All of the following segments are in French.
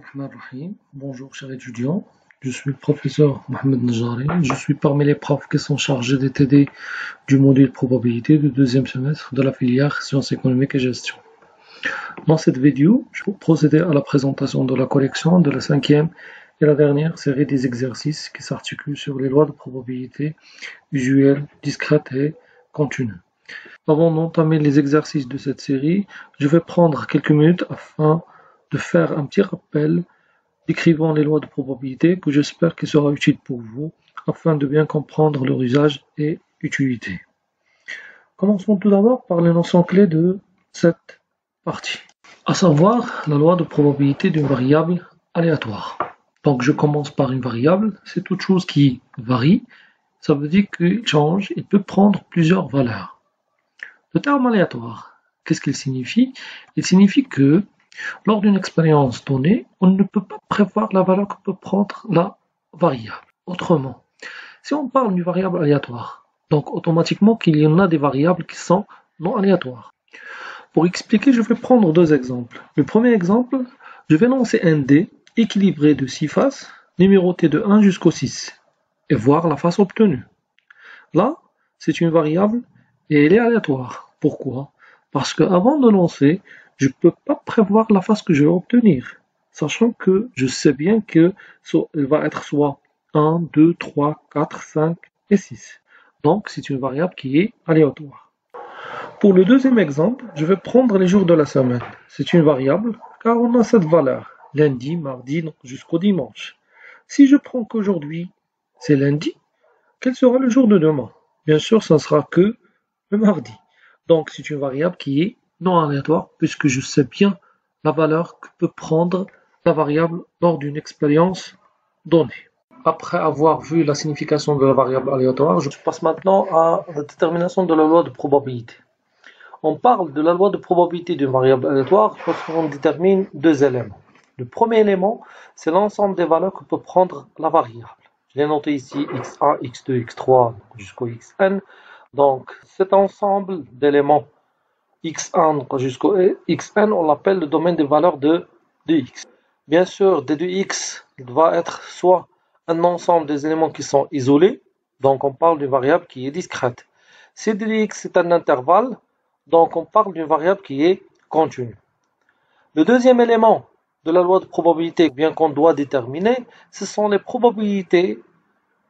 Bismillahirrahmanirrahim. Bonjour chers étudiants, je suis le professeur Mohamed Najari. Je suis parmi les profs qui sont chargés de t'aider du module probabilité du deuxième semestre de la filière sciences économiques et gestion. Dans cette vidéo, je vais procéder à la présentation de la collection de la cinquième et la dernière série des exercices qui s'articulent sur les lois de probabilité usuelles, discrètes et continues. Avant d'entamer les exercices de cette série, je vais prendre quelques minutes afin de faire un petit rappel décrivant les lois de probabilité que j'espère qu'il sera utile pour vous afin de bien comprendre leur usage et utilité. Commençons tout d'abord par les notions clés de cette partie, à savoir la loi de probabilité d'une variable aléatoire. Donc je commence par une variable, c'est toute chose qui varie, ça veut dire qu'il change, il peut prendre plusieurs valeurs. Le terme aléatoire, qu'est-ce qu'il signifie? Il signifie que lors d'une expérience donnée, on ne peut pas prévoir la valeur que peut prendre la variable. Autrement, si on parle d'une variable aléatoire, donc automatiquement qu'il y en a des variables qui sont non aléatoires. Pour expliquer, je vais prendre deux exemples. Le premier exemple, je vais lancer un dé équilibré de 6 faces, numéroté de 1 jusqu'au 6, et voir la face obtenue. Là, c'est une variable et elle est aléatoire. Pourquoi? Parce qu'avant de lancer, je ne peux pas prévoir la face que je vais obtenir, sachant que je sais bien qu'elle va être soit 1, 2, 3, 4, 5 et 6. Donc, c'est une variable qui est aléatoire. Pour le deuxième exemple, je vais prendre les jours de la semaine. C'est une variable car on a cette valeur, lundi, mardi, jusqu'au dimanche. Si je prends qu'aujourd'hui, c'est lundi, quel sera le jour de demain? Bien sûr, ça ne sera que le mardi. Donc, c'est une variable qui est non aléatoire puisque je sais bien la valeur que peut prendre la variable lors d'une expérience donnée. Après avoir vu la signification de la variable aléatoire, je passe maintenant à la détermination de la loi de probabilité. On parle de la loi de probabilité d'une variable aléatoire lorsqu'on détermine deux éléments. Le premier élément, c'est l'ensemble des valeurs que peut prendre la variable. Je l'ai noté ici x1, x2, x3 jusqu'au xn. Donc cet ensemble d'éléments x1 jusqu'au xn, on l'appelle le domaine des valeurs de x. Bien sûr, d de x va être soit un ensemble des éléments qui sont isolés, donc on parle d'une variable qui est discrète. Si d de x est un intervalle, donc on parle d'une variable qui est continue. Le deuxième élément de la loi de probabilité, bien qu'on doit déterminer, ce sont les probabilités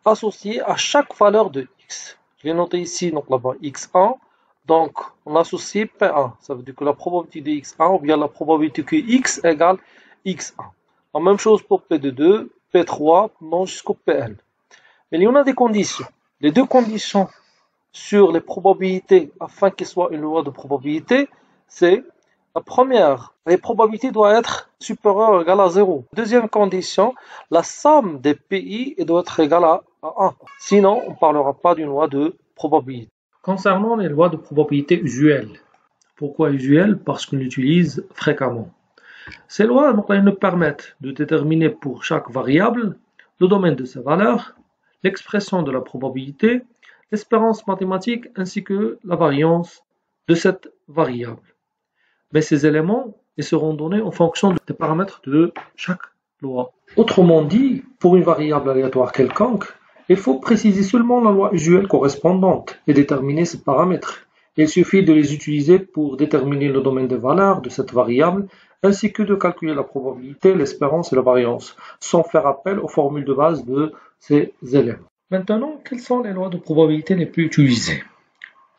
associées à chaque valeur de x. Je l'ai noté ici, donc là-bas, x1. Donc, on associe P1. Ça veut dire que la probabilité de x1 ou bien la probabilité que x égale x1. La même chose pour P2, P3, non jusqu'au Pn. Mais il y en a des conditions. Les deux conditions sur les probabilités, afin qu'il soit une loi de probabilité, c'est la première, les probabilités doivent être supérieures ou égales à 0. Deuxième condition, la somme des PI doit être égale à 1. Sinon, on ne parlera pas d'une loi de probabilité. Concernant les lois de probabilité usuelles, pourquoi usuelles? Parce qu'on l'utilise fréquemment. Ces lois nous permettent de déterminer pour chaque variable le domaine de sa valeur, l'expression de la probabilité, l'espérance mathématique ainsi que la variance de cette variable. Mais ces éléments ils seront donnés en fonction des paramètres de chaque loi. Autrement dit, pour une variable aléatoire quelconque, il faut préciser seulement la loi usuelle correspondante et déterminer ses paramètres. Il suffit de les utiliser pour déterminer le domaine de valeur de cette variable, ainsi que de calculer la probabilité, l'espérance et la variance, sans faire appel aux formules de base de ces éléments. Maintenant, quelles sont les lois de probabilité les plus utilisées?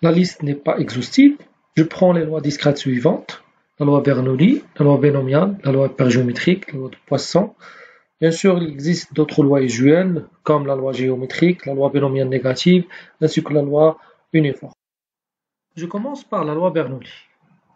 La liste n'est pas exhaustive. Je prends les lois discrètes suivantes. La loi Bernoulli, la loi binomiale, la loi hypergéométrique, la loi de Poisson. Bien sûr, il existe d'autres lois usuelles, comme la loi géométrique, la loi binomiale négative, ainsi que la loi uniforme. Je commence par la loi Bernoulli.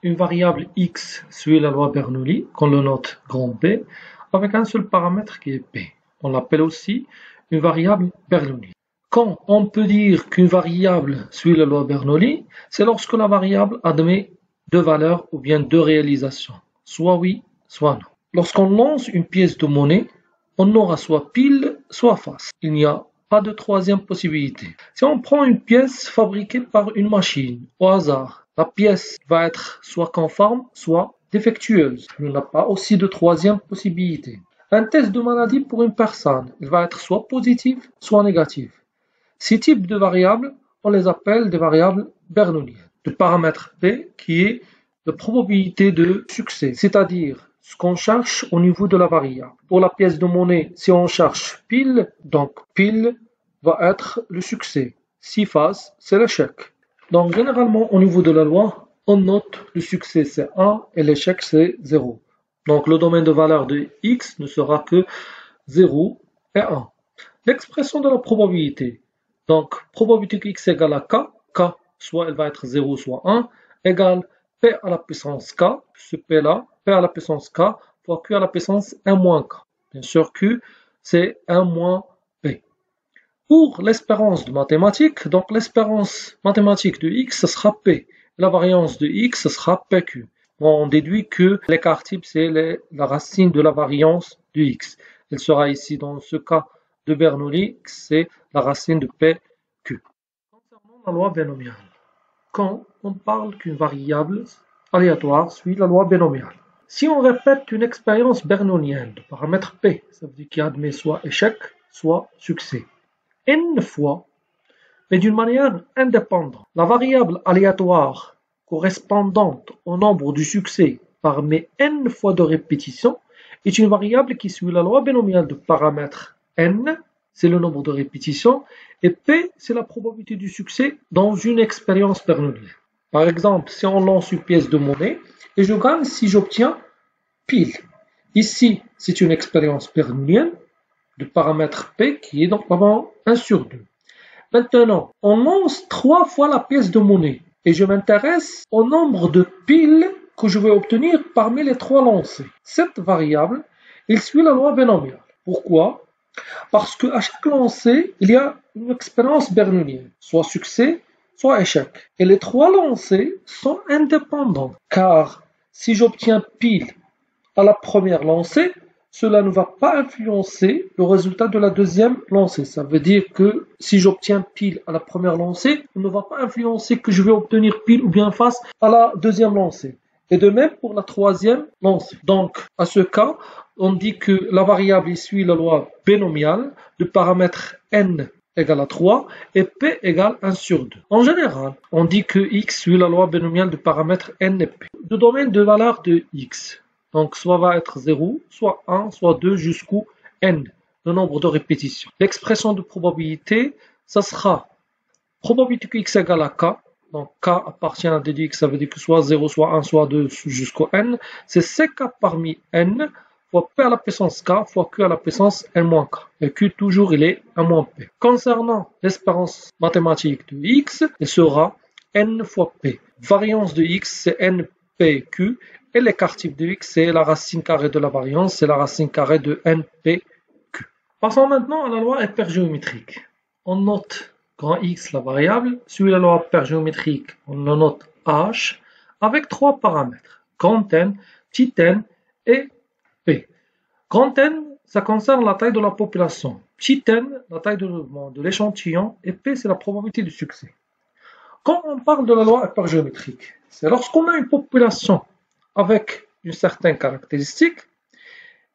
Une variable x suit la loi Bernoulli, qu'on le note grand P, avec un seul paramètre qui est P. On l'appelle aussi une variable Bernoulli. Quand on peut dire qu'une variable suit la loi Bernoulli, c'est lorsque la variable admet deux valeurs ou bien deux réalisations, soit oui, soit non. Lorsqu'on lance une pièce de monnaie, on aura soit pile, soit face. Il n'y a pas de troisième possibilité. Si on prend une pièce fabriquée par une machine, au hasard, la pièce va être soit conforme, soit défectueuse. Il n'y a pas aussi de troisième possibilité. Un test de maladie pour une personne, il va être soit positif, soit négatif. Ces types de variables, on les appelle des variables bernoulliennes. Le paramètre P qui est la probabilité de succès, c'est-à-dire ce qu'on cherche au niveau de la variable. Pour la pièce de monnaie, si on cherche pile, donc pile va être le succès. Si face, c'est l'échec. Donc généralement au niveau de la loi, on note le succès c'est 1 et l'échec c'est 0. Donc le domaine de valeur de x ne sera que 0 et 1. L'expression de la probabilité. Donc probabilité que x égale à k, soit elle va être 0 soit 1, égale p à la puissance k, ce p là, p à la puissance k, fois q à la puissance 1 moins k. Bien sûr q c'est 1 moins p. Pour l'espérance de mathématiques, donc l'espérance mathématique de x, ce sera p. La variance de x, ce sera pq. On déduit que l'écart type, c'est la racine de la variance de x. Elle sera ici, dans ce cas de Bernoulli, c'est la racine de pq. Concernant la loi binomiale, quand on parle qu'une variable aléatoire suit la loi binomiale, si on répète une expérience bernoullienne de paramètre p, ça veut dire qu'il admet soit échec, soit succès, n fois, mais d'une manière indépendante. La variable aléatoire correspondante au nombre du succès parmi n fois de répétition est une variable qui suit la loi binomiale de paramètre n, c'est le nombre de répétitions, et p, c'est la probabilité du succès dans une expérience bernoullienne. Par exemple, si on lance une pièce de monnaie, et je gagne si j'obtiens pile. Ici, c'est une expérience bernoullienne de paramètre p qui est donc vraiment 1 sur 2. Maintenant, on lance 3 fois la pièce de monnaie et je m'intéresse au nombre de piles que je vais obtenir parmi les 3 lancés. Cette variable, elle suit la loi binomiale. Pourquoi? Parce qu'à chaque lancé, il y a une expérience bernoullienne, soit succès, soit échec. Et les 3 lancés sont indépendants, car si j'obtiens pile à la première lancée, cela ne va pas influencer le résultat de la deuxième lancée. Ça veut dire que si j'obtiens pile à la première lancée, il ne va pas influencer que je vais obtenir pile ou bien face à la deuxième lancée. Et de même pour la troisième lancée. Donc, à ce cas, on dit que la variable suit la loi binomiale de paramètre n égale à 3 et p égale 1 sur 2. En général, on dit que x suit la loi binomiale de paramètre n et p. Le domaine de valeur de x. Donc, soit va être 0, soit 1, soit 2 jusqu'au n, le nombre de répétitions. L'expression de probabilité, ça sera probabilité que x égale à k. Donc, k appartient à d de x, ça veut dire que soit 0, soit 1, soit 2 jusqu'au n. C'est ck parmi n fois p à la puissance k fois q à la puissance n moins k. Et q, toujours, il est 1 moins p. Concernant l'espérance mathématique de x, il sera n fois p. Variance de x, c'est npq. Et l'écart type de x, c'est la racine carrée de la variance, c'est la racine carrée de npq. Passons maintenant à la loi hypergéométrique. On note grand X, la variable, suit la loi hypergéométrique, on le note h, avec 3 paramètres, grand N, petit n et p. Grand N, ça concerne la taille de la population. Petit n, la taille de l'échantillon, et p, c'est la probabilité de succès. Quand on parle de la loi hypergéométrique, c'est lorsqu'on a une population avec une certaine caractéristique,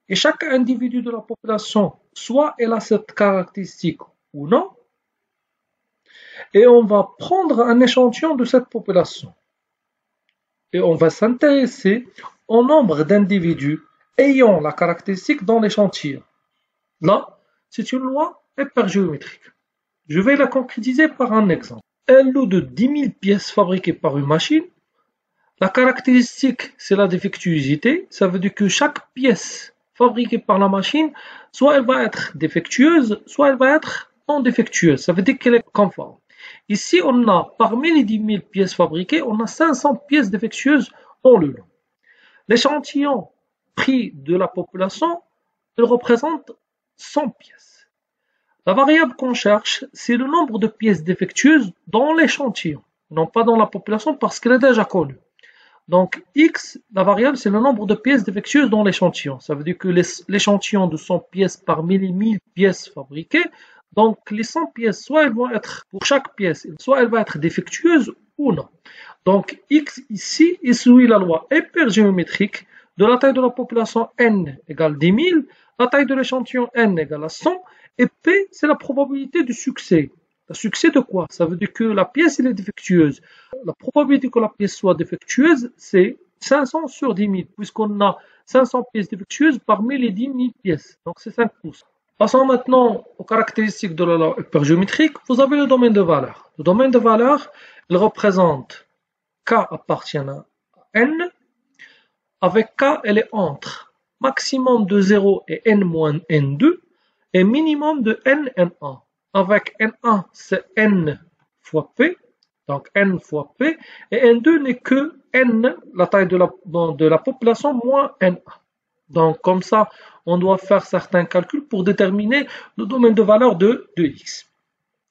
et chaque individu de la population, soit elle a cette caractéristique ou non, et on va prendre un échantillon de cette population. Et on va s'intéresser au nombre d'individus ayant la caractéristique dans l'échantillon. Là, c'est une loi hypergéométrique. Je vais la concrétiser par un exemple. Un lot de 10 000 pièces fabriquées par une machine. La caractéristique, c'est la défectuosité. Ça veut dire que chaque pièce fabriquée par la machine, soit elle va être défectueuse, soit elle va être non défectueuse. Ça veut dire qu'elle est conforme. Ici, on a, parmi les 10 000 pièces fabriquées, on a 500 pièces défectueuses dans le lot. L'échantillon pris de la population, il représente 100 pièces. La variable qu'on cherche, c'est le nombre de pièces défectueuses dans l'échantillon, non pas dans la population parce qu'elle est déjà connue. Donc, x, la variable, c'est le nombre de pièces défectueuses dans l'échantillon. Ça veut dire que l'échantillon de 100 pièces parmi les 1000 pièces fabriquées, donc les 100 pièces, soit elles vont être, pour chaque pièce, soit elle va être défectueuse ou non. Donc, x ici, il suit la loi hypergéométrique de la taille de la population n égale 10 000, la taille de l'échantillon n égale à 100, et P, c'est la probabilité du succès. Le succès de quoi? Ça veut dire que la pièce elle est défectueuse. La probabilité que la pièce soit défectueuse, c'est 500 sur 10 000, puisqu'on a 500 pièces défectueuses parmi les 10 000 pièces. Donc c'est 5%. Passons maintenant aux caractéristiques de la loi hypergéométrique. Vous avez le domaine de valeur. Le domaine de valeur, il représente K appartient à N. Avec K, elle est entre maximum de 0 et N moins N2 et minimum de N, N1. Avec N1, c'est N fois P, donc N fois P, et N2 n'est que N, la taille de la population, moins N1. Donc comme ça, on doit faire certains calculs pour déterminer le domaine de valeur de X.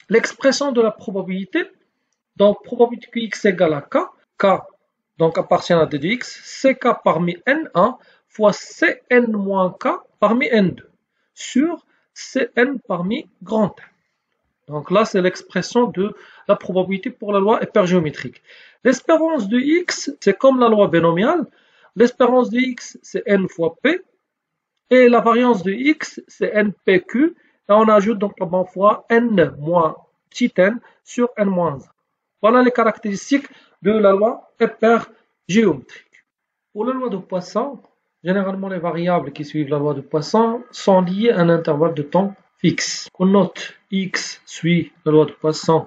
L'expression de la probabilité, donc probabilité que X égale à K, K donc appartient à d de X, CK parmi N1 fois Cn moins K parmi N2 sur Cn parmi grand N. Donc là, c'est l'expression de la probabilité pour la loi hypergéométrique. L'espérance de X, c'est comme la loi binomiale. L'espérance de X, c'est N fois P. Et la variance de X, c'est NPQ. Et on ajoute donc la bonne fois N moins petit n sur N moins 1. Voilà les caractéristiques de la loi hypergéométrique. Pour la loi de Poisson, généralement les variables qui suivent la loi de Poisson sont liées à un intervalle de temps fixe. On note X suit la loi de Poisson,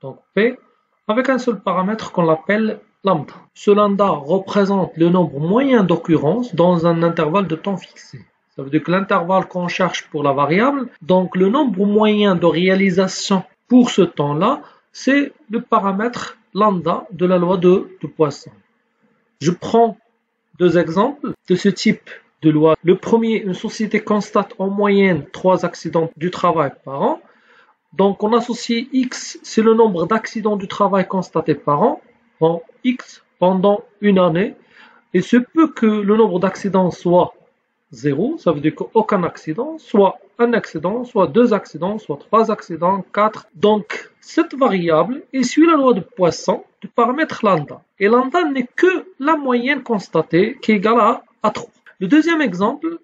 donc P, avec un seul paramètre qu'on appelle lambda. Ce lambda représente le nombre moyen d'occurrences dans un intervalle de temps fixé. Ça veut dire que l'intervalle qu'on cherche pour la variable, donc le nombre moyen de réalisation pour ce temps-là, c'est le paramètre lambda de la loi de Poisson. Je prends deux exemples de ce type de loi. Le premier, une société constate en moyenne 3 accidents du travail par an. Donc on associe X, c'est le nombre d'accidents du travail constatés par an, en X pendant une année. Il se peut que le nombre d'accidents soit 0, ça veut dire qu'aucun accident, soit un accident, soit 2 accidents, soit 3 accidents, 4. Donc cette variable, elle suit la loi de Poisson du paramètre lambda. Et lambda n'est que la moyenne constatée qui est égale à 3. Le deuxième exemple,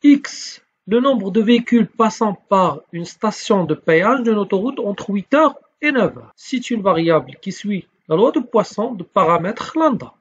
X, le nombre de véhicules passant par une station de péage d'une autoroute entre 8h et 9h. C'est une variable qui suit la loi de Poisson du paramètre lambda.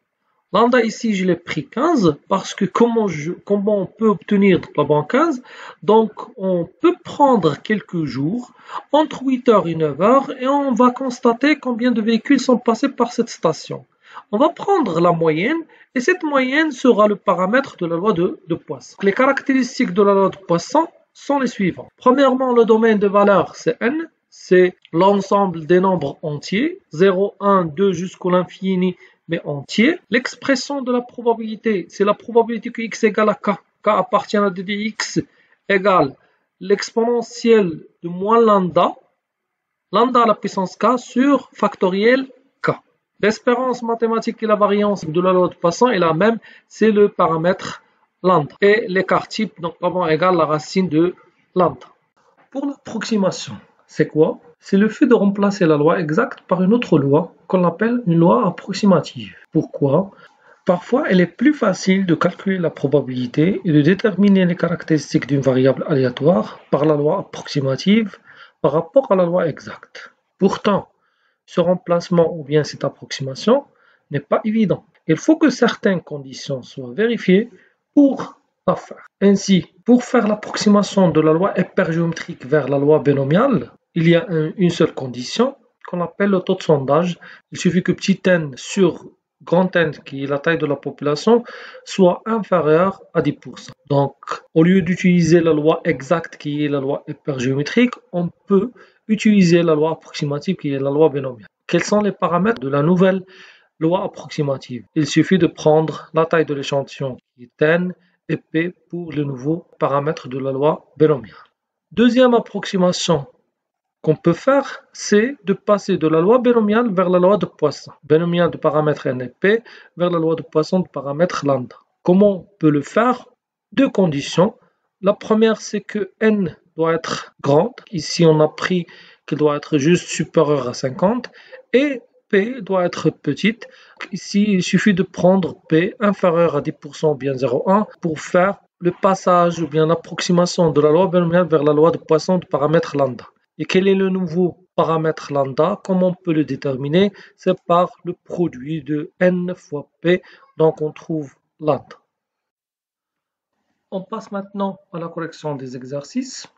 Lambda ici, je l'ai pris 15 parce que comment on peut obtenir la banque 15? Donc, on peut prendre quelques jours entre 8h et 9h et on va constater combien de véhicules sont passés par cette station. On va prendre la moyenne et cette moyenne sera le paramètre de la loi de Poisson. Les caractéristiques de la loi de Poisson sont les suivantes. Premièrement, le domaine de valeur, c'est n. C'est l'ensemble des nombres entiers, 0, 1, 2 jusqu'à l'infini, mais entier. L'expression de la probabilité, c'est la probabilité que x égale à k. K appartient à d de x égale l'exponentielle de moins lambda, lambda à la puissance k sur factoriel k. L'espérance mathématique et la variance de la loi de Poisson est la même, c'est le paramètre lambda. Et l'écart type, donc vraiment égale la racine de lambda. Pour l'approximation, c'est quoi? C'est le fait de remplacer la loi exacte par une autre loi qu'on appelle une loi approximative. Pourquoi? Parfois, il est plus facile de calculer la probabilité et de déterminer les caractéristiques d'une variable aléatoire par la loi approximative par rapport à la loi exacte. Pourtant, ce remplacement ou bien cette approximation n'est pas évident. Il faut que certaines conditions soient vérifiées pour la faire. Ainsi, pour faire l'approximation de la loi hypergéométrique vers la loi binomiale, il y a une seule condition qu'on appelle le taux de sondage. Il suffit que petit n sur grand N, qui est la taille de la population, soit inférieur à 10%. Donc, au lieu d'utiliser la loi exacte qui est la loi hypergéométrique, on peut utiliser la loi approximative qui est la loi binomiale. Quels sont les paramètres de la nouvelle loi approximative? Il suffit de prendre la taille de l'échantillon qui est n et p pour le nouveau paramètre de la loi binomiale. Deuxième approximation qu'on peut faire, c'est de passer de la loi binomiale vers la loi de Poisson. Binomiale de paramètre n et p vers la loi de Poisson de paramètre lambda. Comment on peut le faire? Deux conditions. La première, c'est que n doit être grande. Ici, on a pris qu'il doit être juste supérieur à 50. Et P doit être petite. Ici, il suffit de prendre P inférieur à 10% ou bien 0,1 pour faire le passage ou bien l'approximation de la loi binomiale vers la loi de Poisson du paramètre lambda. Et quel est le nouveau paramètre lambda? Comment on peut le déterminer? C'est par le produit de n fois P. Donc on trouve lambda. On passe maintenant à la correction des exercices.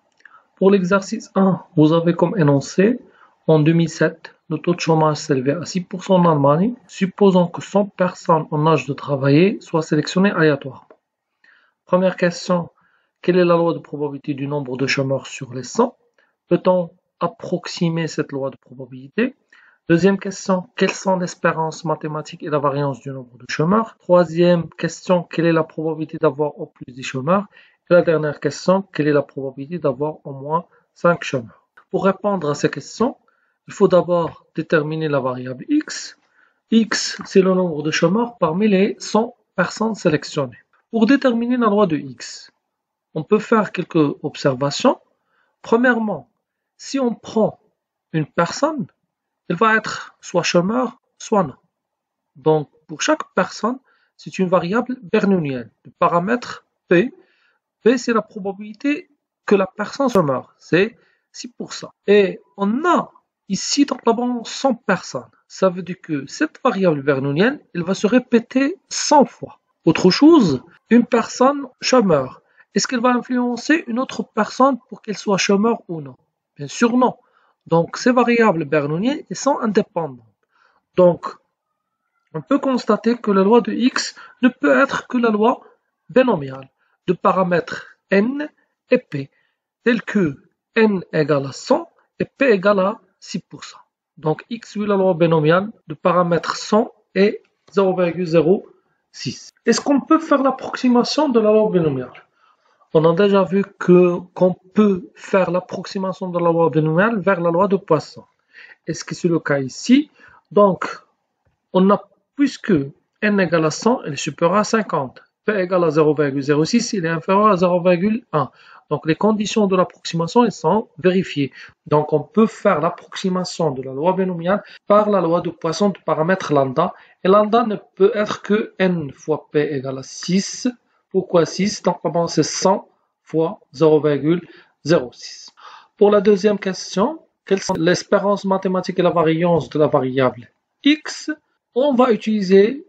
Pour l'exercice 1, vous avez comme énoncé, en 2007, le taux de chômage s'élevait à 6% en Allemagne, supposons que 100 personnes en âge de travailler soient sélectionnées aléatoirement. Première question, quelle est la loi de probabilité du nombre de chômeurs sur les 100? Peut-on approximer cette loi de probabilité? Deuxième question, quelles sont l'espérance mathématique et la variance du nombre de chômeurs? Troisième question, quelle est la probabilité d'avoir au plus des chômeurs? Et la dernière question, quelle est la probabilité d'avoir au moins 5 chômeurs? Pour répondre à ces questions, il faut d'abord déterminer la variable x. X, c'est le nombre de chômeurs parmi les 100 personnes sélectionnées. Pour déterminer la loi de x, on peut faire quelques observations. Premièrement, si on prend une personne, elle va être soit chômeur, soit non. Donc, pour chaque personne, c'est une variable bernoullienne. Le paramètre P, P c'est la probabilité que la personne soit chômeur, c'est 6%. Et on a ici dans la banque 100 personnes. Ça veut dire que cette variable bernoullienne, elle va se répéter 100 fois. Autre chose, une personne chômeur. Est-ce qu'elle va influencer une autre personne pour qu'elle soit chômeur ou non? Bien sûr non. Donc ces variables bernoulliennes sont indépendantes. Donc on peut constater que la loi de x ne peut être que la loi binomiale de paramètres n et p, tels que n égale à 100 et p égale à 6%. Donc x suit la loi binomiale de paramètres 100 et 0,06. Est-ce qu'on peut faire l'approximation de la loi binomiale? On a déjà vu qu'on peut faire l'approximation de la loi binomiale vers la loi de Poisson. Est-ce que c'est le cas ici? Donc, puisque n égale à 100, il est supérieur à 50. P égale à 0,06, il est inférieur à 0,1. Donc, les conditions de l'approximation, elles sont vérifiées. Donc, on peut faire l'approximation de la loi binomiale par la loi de Poisson du paramètre lambda. Et lambda ne peut être que n fois P égale à 6. Pourquoi 6? Donc, c'est 100 fois 0,06. Pour la deuxième question, quelles sont l'espérance mathématique et la variance de la variable x? On va utiliser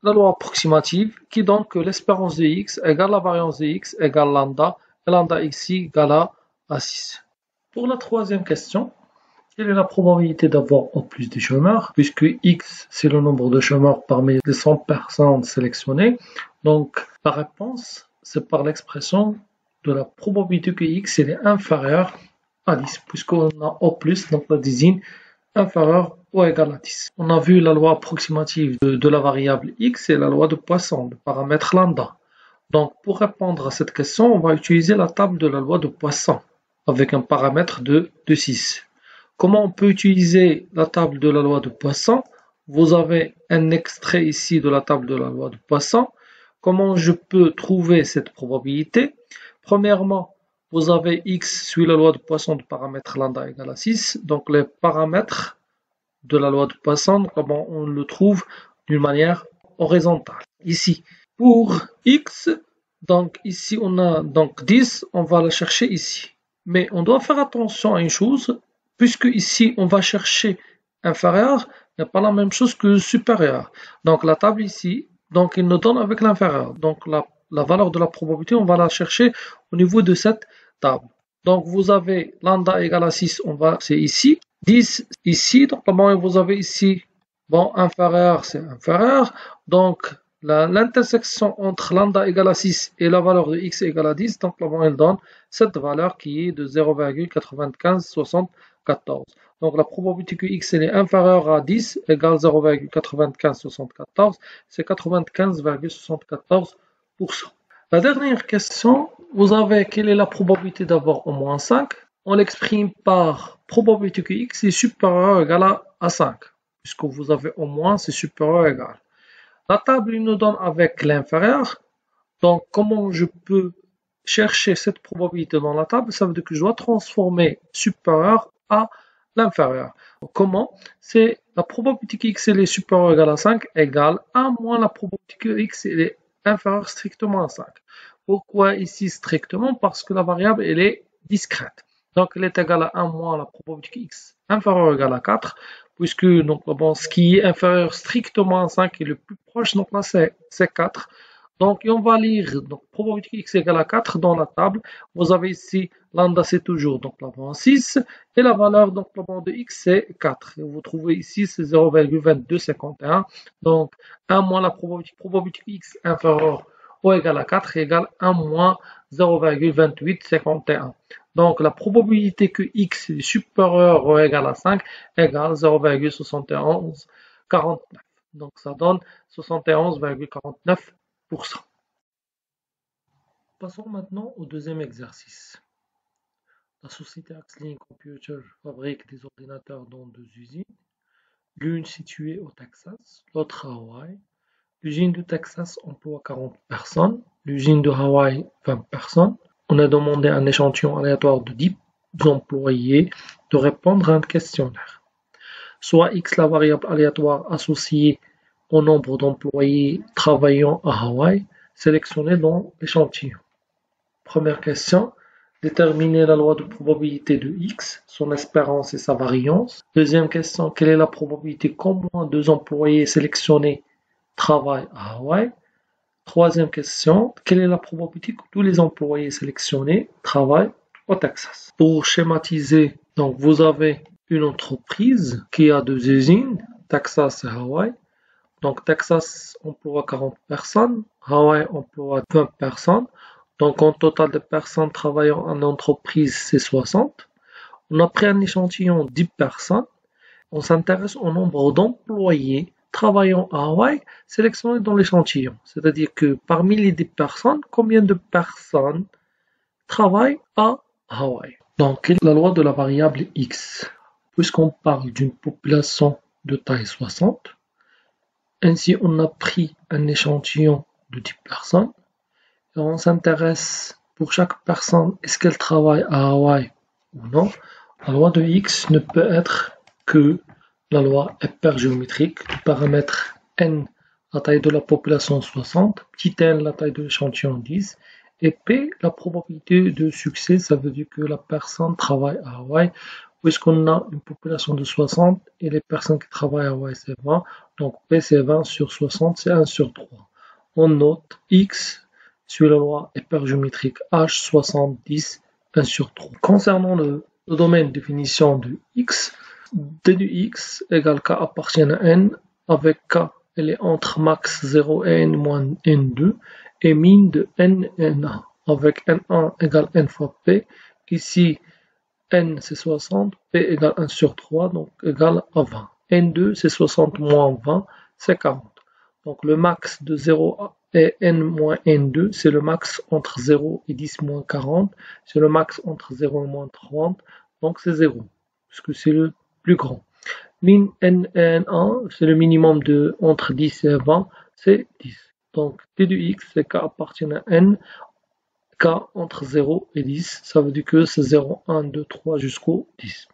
la loi approximative qui donne que l'espérance de x égale la variance de x égale lambda, et lambda ici égale à 6. Pour la troisième question, quelle est la probabilité d'avoir au plus de chômeurs, puisque x c'est le nombre de chômeurs parmi les 100 personnes sélectionnées. Donc la réponse c'est par l'expression de la probabilité que x est inférieur à 10, puisqu'on a au plus, donc la désigne inférieur ou égal à 10. On a vu la loi approximative de la variable x et la loi de Poisson, le paramètre lambda. Donc pour répondre à cette question, on va utiliser la table de la loi de Poisson avec un paramètre de 6. Comment on peut utiliser la table de la loi de Poisson? Vous avez un extrait ici de la table de la loi de Poisson. Comment je peux trouver cette probabilité? Premièrement, vous avez x suit la loi de Poisson du paramètre lambda égale à 6. Donc les paramètres de la loi de Poisson, comment on le trouve d'une manière horizontale. Ici, pour x, donc ici on a donc 10, on va le chercher ici. Mais on doit faire attention à une chose, puisque ici on va chercher inférieur, n'est pas la même chose que supérieur. Donc la table ici, donc il nous donne avec l'inférieur. Donc la valeur de la probabilité, on va la chercher au niveau de cette table. Donc vous avez lambda égale à 6, c'est ici. 10 ici, donc vous avez ici, bon, inférieur, c'est inférieur. Donc l'intersection entre lambda égale à 6 et la valeur de x égale à 10, donc elle donne cette valeur qui est de 0,9574. Donc la probabilité que x est inférieur à 10 égale 0,9574, c'est 95,74%. La dernière question, vous avez quelle est la probabilité d'avoir au moins 5? On l'exprime par probabilité que x est supérieur ou égal à 5. Puisque vous avez au moins, c'est supérieur ou égal. La table nous donne avec l'inférieur. Donc, comment je peux chercher cette probabilité dans la table? Ça veut dire que je dois transformer supérieur à l'inférieur. Comment? C'est la probabilité que x elle est supérieure ou égale à 5 égale 1 moins la probabilité que x elle est inférieure strictement à 5. Pourquoi ici strictement? Parce que la variable elle est discrète. Donc elle est égale à 1 moins la probabilité que x inférieure ou égale à 4, puisque donc, bon, ce qui est inférieur strictement à 5 est le plus proche, donc là c'est 4. Donc, on va lire donc, probabilité x égale à 4 dans la table. Vous avez ici lambda, c'est toujours donc la 6 et la valeur donc la de x c'est 4. Et vous trouvez ici c'est 0,2251. Donc, 1 moins la probabilité x inférieure ou égale à 4 égale 1 moins 0,2851. Donc, la probabilité que x est supérieur ou égal à 5 égale 0,7149. Donc, ça donne 71,49%. Passons maintenant au deuxième exercice. La société Axeling Computer fabrique des ordinateurs dans deux usines, l'une située au Texas, l'autre à Hawaï. L'usine de Texas emploie 40 personnes, l'usine de Hawaï 20 personnes. On a demandé à un échantillon aléatoire de 10 employés de répondre à un questionnaire. Soit X la variable aléatoire associée au nombre d'employés travaillant à Hawaï, sélectionnée dans l'échantillon. Première question, déterminer la loi de probabilité de X, son espérance et sa variance. Deuxième question, quelle est la probabilité qu'au moins 2 employés sélectionnés travaillent à Hawaï? Troisième question, quelle est la probabilité que tous les employés sélectionnés travaillent au Texas? Pour schématiser, donc vous avez une entreprise qui a deux usines, Texas et Hawaï. Donc Texas emploie 40 personnes, Hawaï emploie 20 personnes. Donc en total de personnes travaillant en entreprise, c'est 60. On a pris un échantillon de 10 personnes. On s'intéresse au nombre d'employés travaillant à Hawaï sélectionnés dans l'échantillon. C'est-à-dire que parmi les 10 personnes, combien de personnes travaillent à Hawaï? Donc, quelle est la loi de la variable X? Puisqu'on parle d'une population de taille 60, ainsi on a pris un échantillon de 10 personnes et on s'intéresse pour chaque personne, est-ce qu'elle travaille à Hawaï ou non? La loi de X ne peut être que la loi hypergéométrique du paramètre n, la taille de la population 60, petit n, la taille de l'échantillon 10, et p, la probabilité de succès, ça veut dire que la personne travaille à Hawaï, puisqu'on a une population de 60 et les personnes qui travaillent à Hawaï c'est 20, donc p c'est 20 sur 60, c'est 1 sur 3. On note x suit la loi hypergéométrique h 70, 1 sur 3. Concernant le domaine de définition de x, d de x égale k appartient à n, avec k elle est entre max 0 et n moins n2, et min de n n1, avec n1 égale n fois p. Ici, n c'est 60, p égale 1 sur 3, donc égale à 20. n2 c'est 60 moins 20, c'est 40. Donc le max de 0 et n moins n2, c'est le max entre 0 et 10 moins 40, c'est le max entre 0 et moins 30, donc c'est 0, puisque c'est le plus grand. Min n1, c'est le minimum de entre 10 et 20, c'est 10. Donc t de x, c'est k appartient à n, k entre 0 et 10, ça veut dire que c'est 0, 1, 2, 3 jusqu'au 10.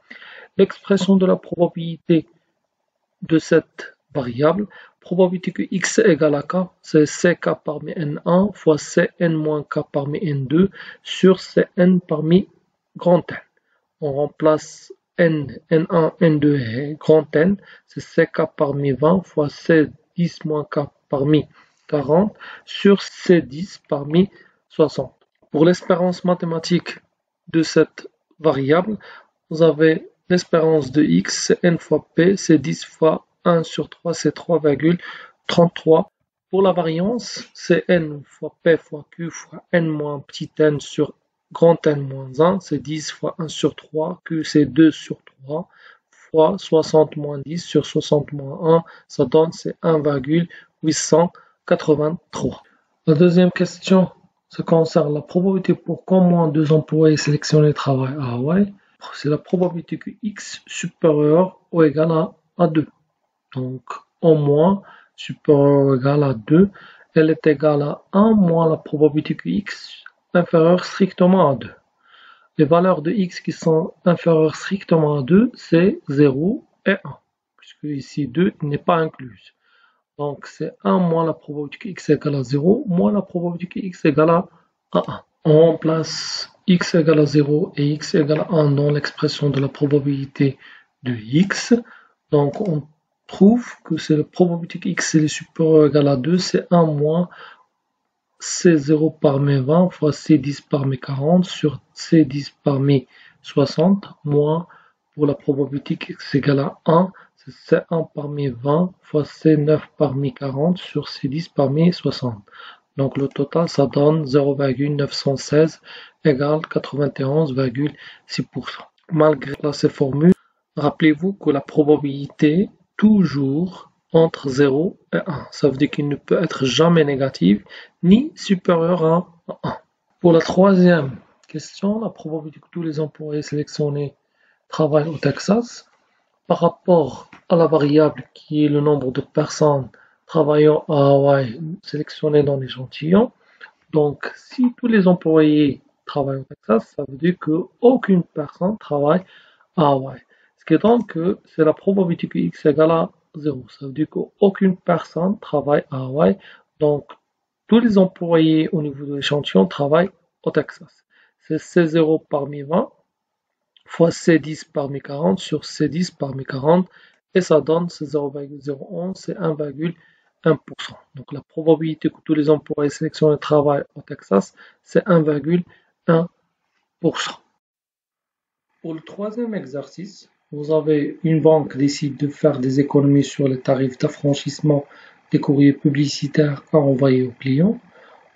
L'expression de la probabilité de cette variable, probabilité que x égale à k, c'est ck parmi n1 fois cn moins k parmi n2 sur cn parmi grand N. On remplace n, n1, n2 et grand N, c'est ck parmi 20 fois c10 moins k parmi 40 sur c10 parmi 60. Pour l'espérance mathématique de cette variable, vous avez l'espérance de x, c'est n fois p, c'est 10 fois 1 sur 3, c'est 3,33. Pour la variance, c'est n fois p fois q fois n moins petit n sur grand N moins 1, c'est 10 fois 1 sur 3, q c'est 2 sur 3, fois 60 moins 10 sur 60 moins 1, ça donne c'est 1,883. La deuxième question, ça concerne la probabilité pour qu'au moins 2 employés sélectionnés travaillent à Hawaï. C'est la probabilité que x supérieur ou égal à 2. Donc, au moins supérieur ou égal à 2, elle est égale à 1 moins la probabilité que x inférieure strictement à 2. Les valeurs de x qui sont inférieures strictement à 2, c'est 0 et 1, puisque que ici 2 n'est pas incluse. Donc c'est 1 moins la probabilité que x égale à 0 moins la probabilité que x égale à 1. On remplace x égale à 0 et x égale à 1 dans l'expression de la probabilité de x. Donc on trouve que c'est la probabilité que x est supérieur ou égal à 2, c'est 1 moins C0 parmi 20 fois C10 parmi 40 sur C10 parmi 60 moins pour la probabilité que x égale à 1, c'est C1 parmi 20 fois C9 parmi 40 sur C10 parmi 60. Donc le total ça donne 0,916 égale 91,6%. Malgré ces formules, rappelez-vous que la probabilité toujours entre 0 et 1. Ça veut dire qu'il ne peut être jamais négatif ni supérieur à 1. Pour la troisième question, la probabilité que tous les employés sélectionnés travaillent au Texas par rapport à la variable qui est le nombre de personnes travaillant à Hawaï sélectionnées dans l'échantillon. Donc, si tous les employés travaillent au Texas, ça veut dire qu'aucune personne travaille à Hawaï. Ce qui est donc que c'est la probabilité que x égale à 0. Ça veut dire qu'aucune personne travaille à Hawaï. Donc, tous les employés au niveau de l'échantillon travaillent au Texas. C'est C0 parmi 20 fois C10 parmi 40 sur C10 parmi 40 et ça donne c'est 0,011, c'est 1,1%. Donc la probabilité que tous les employés sélectionnés travaillent au Texas, c'est 1,1%. Pour le troisième exercice, vous avez une banque décide de faire des économies sur les tarifs d'affranchissement des courriers publicitaires à envoyer aux clients.